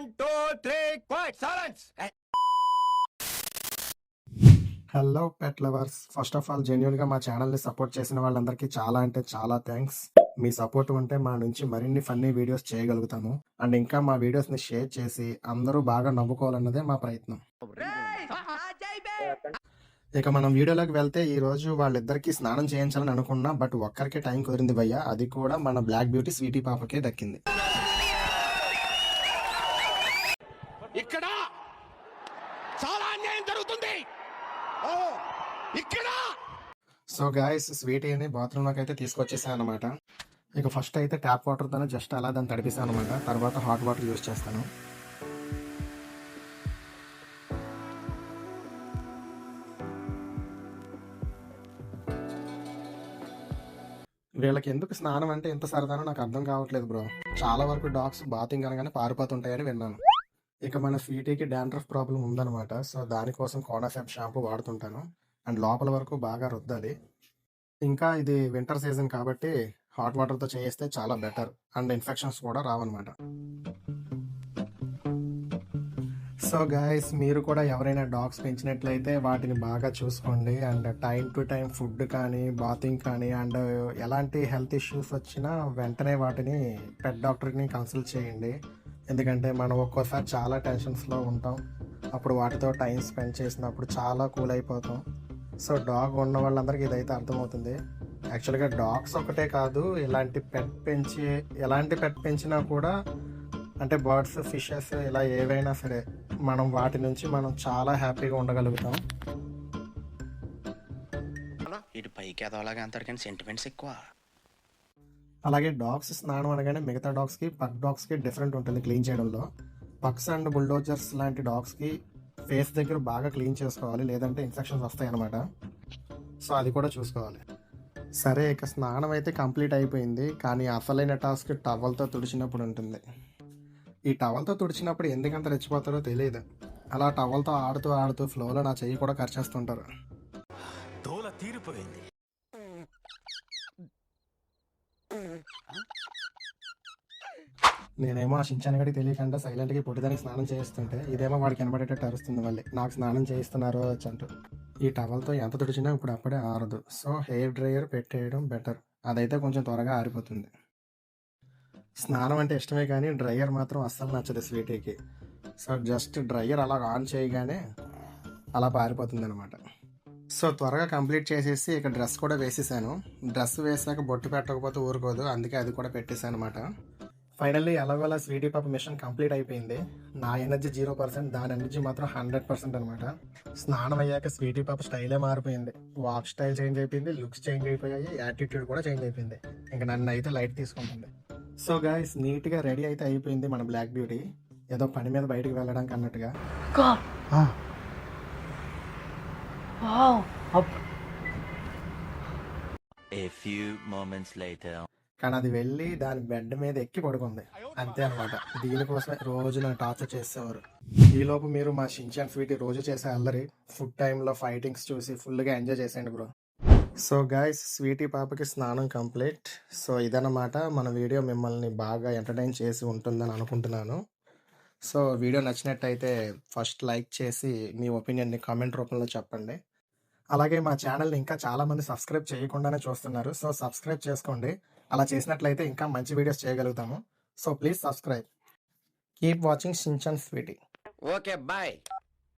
1, 2, 3, quiet, silence. Hello pet lovers, first of all జెన్యున్గా మా ఛానల్ని సపోర్ట్ చేసిన వాళ్ళందరికీ చాలా అంటే చాలా థ్యాంక్స్. మీ సపోర్ట్ ఉంటే మా నుంచి మరిన్ని ఫన్నీ వీడియోస్ చేయగలుగుతాము. అండ్ ఇంకా మా వీడియోస్ని షేర్ చేసి అందరూ బాగా నవ్వుకోవాలన్నదే మా ప్రయత్నం. ఇక మనం వీడియోలోకి వెళ్తే ఈ రోజు వాళ్ళిద్దరికి స్నానం చేయించాలని అనుకున్నా, బట్ ఒక్కరికే టైం కుదిరింది భయ్య. అది కూడా మన బ్లాక్ బ్యూటీ స్వీటీ పాపకే దక్కింది. ఇక్కడ చాలా అన్యాయం జరుగుతుంది. ఇక్కడ సో గాయస్, స్వీటీని బాత్రూంలోకి అయితే తీసుకొచ్చేసాను అనమాట. ఇక ఫస్ట్ అయితే ట్యాప్ వాటర్తోనే జస్ట్ అలా దాన్ని తడిపిస్తాను అనమాట. తర్వాత హాట్ వాటర్ యూస్ చేస్తాను. వీళ్ళకి ఎందుకు స్నానం అంటే ఎంత సరదానో నాకు అర్థం కావట్లేదు బ్రో. చాలా వరకు డాగ్స్ బాతింగ్ అనగానే పారిపోతుంటాయని విన్నాను. ఇక మన స్వీటీకి డాండ్రఫ్ ప్రాబ్లం ఉందన్నమాట. సో దానికోసం కోనాసెప్ షాంపూ వాడుతుంటాను. అండ్ లోపల వరకు బాగా రుద్దాలి. ఇంకా ఇది వింటర్ సీజన్ కాబట్టి హాట్ వాటర్తో చేస్తే చాలా బెటర్. అండ్ ఇన్ఫెక్షన్స్ కూడా రావన్నమాట. సో గాయస్, మీరు కూడా ఎవరైనా డాగ్స్ పెంచినట్లయితే వాటిని బాగా చూసుకోండి. And time to time food కానీ, బాతింగ్ కానీ, అండ్ ఎలాంటి హెల్త్ ఇష్యూస్ వచ్చినా వెంటనే వాటిని పెట్ డాక్టర్ని కన్సల్ట్ చేయండి. ఎందుకంటే మనం ఒక్కోసారి చాలా టెన్షన్స్లో ఉంటాం. అప్పుడు వాటితో టైం స్పెండ్ చేసినప్పుడు చాలా కూల్ అయిపోతాం. సో డాగ్ ఉన్న వాళ్ళందరికీ ఇదైతే అర్థమవుతుంది. యాక్చువల్గా డాగ్స్ ఒకటే కాదు, ఎలాంటి పెట్ పెంచినా కూడా, అంటే బర్డ్స్, ఫిషెస్, ఇలా ఏవైనా సరే మనం వాటి నుంచి మనం చాలా హ్యాపీగా ఉండగలుగుతాం. ఇటు పైకి ఎదవలాగా అంటారు కానీ సెంటిమెంట్స్ ఎక్కువ. అలాగే డాగ్స్ స్నానం అనగానే మిగతా డాగ్స్కి, పగ్ డాగ్స్కి డిఫరెంట్ ఉంటుంది క్లీన్ చేయడంలో. పగ్స్ అండ్ బుల్డోజర్స్ లాంటి డాగ్స్కి ఫేస్ దగ్గర బాగా క్లీన్ చేసుకోవాలి, లేదంటే ఇన్ఫెక్షన్స్ వస్తాయి అన్నమాట. సో అది కూడా చూసుకోవాలి. సరే, ఇక స్నానం అయితే కంప్లీట్ అయిపోయింది. కానీ అసలైన టాస్క్ టవల్తో తుడిచినప్పుడు ఉంటుంది. ఈ టవల్తో తుడిచినప్పుడు ఎందుకంత రెచ్చిపోతారో తెలియదు. అలా టవల్తో ఆడుతూ ఆడుతూ ఫ్లోలో నా చెయ్యి కూడా ఖర్చేస్తుంటారు. తోల తీరిపోయింది. నేనేమో ఆ షించానగడికి తెలియకుండా సైలెంట్గా పొట్టిదానికి స్నానం చేస్తుంటే ఇదేమో వాడికి కనబడేటట్టు అరుస్తుంది. మళ్ళీ నాకు స్నానం చేయిస్తున్నారో వచ్చంటూ. ఈ టవల్తో ఎంత తుడిచినా ఇప్పుడు అప్పుడే ఆరదు. సో హెయిర్ డ్రైయర్ పెట్టేయడం బెటర్. అదైతే కొంచెం త్వరగా ఆరిపోతుంది. స్నానం అంటే ఇష్టమే కానీ డ్రైయర్ మాత్రం అస్సలు నచ్చదు స్వీటీకి. సో జస్ట్ డ్రైయర్ అలా ఆన్ చేయగానే అలా పారిపోతుంది అనమాట. సో త్వరగా కంప్లీట్ చేసేసి ఇక డ్రెస్ కూడా వేసేసాను. డ్రెస్ వేసాక బొట్టు పెట్టకపోతే ఊరుకోదు, అందుకే అది కూడా పెట్టేశాను అనమాట. ఫైనల్లీ ఎలాగోలా స్వీటీ పాప మిషన్ కంప్లీట్ అయిపోయింది. నా ఎనర్జీ 0%, దాని ఎనర్జీ మాత్రం 100% అనమాట. స్నానం అయ్యాక స్వీటీ పాప స్టైలే మారిపోయింది. వాక్ స్టైల్ చేంజ్ అయిపోయింది, లుక్స్ చేంజ్ అయిపోయాయి, యాటిట్యూడ్ కూడా చేంజ్ అయిపోయింది. ఇంకా నన్ను అయితే లైట్ తీసుకుంటుంది. సో గైస్, నీట్గా రెడీ అయితే అయిపోయింది మన బ్లాక్ బ్యూటీ. ఏదో పని మీద బయటకు వెళ్ళడానికి అన్నట్టుగా. A few moments later. కానీ అది వెళ్ళి దాని బెడ్ మీద ఎక్కి పడుకుంది. అంతే అనమాట. దీనికోసమే రోజు నన్ను టార్చర్ చేసేవారు. ఈలోపు మీరు మా షించాన్ స్వీటీ రోజు చేసే అల్లరి, ఫుడ్ టైంలో ఫైటింగ్స్ చూసి ఫుల్గా ఎంజాయ్ చేసేయండి బ్రో. సో గైస్, స్వీటీ పాపకి స్నానం కంప్లీట్. సో ఇదన్నమాట మన వీడియో. మిమ్మల్ని బాగా ఎంటర్టైన్ చేసి ఉంటుందని అనుకుంటున్నాను. సో వీడియో నచ్చినట్టయితే ఫస్ట్ లైక్ చేసి మీ ఒపీనియన్ని కామెంట్ రూపంలో చెప్పండి. అలాగే మా ఛానల్ని ఇంకా చాలామంది సబ్స్క్రైబ్ చేయకుండానే చూస్తున్నారు. సో సబ్స్క్రైబ్ చేసుకోండి. అలా చేసినట్లయితే ఇంకా మంచి వీడియోస్ చేయగలుగుతాము. So please subscribe. Keep watching Shinchan sweetie. Okay, bye.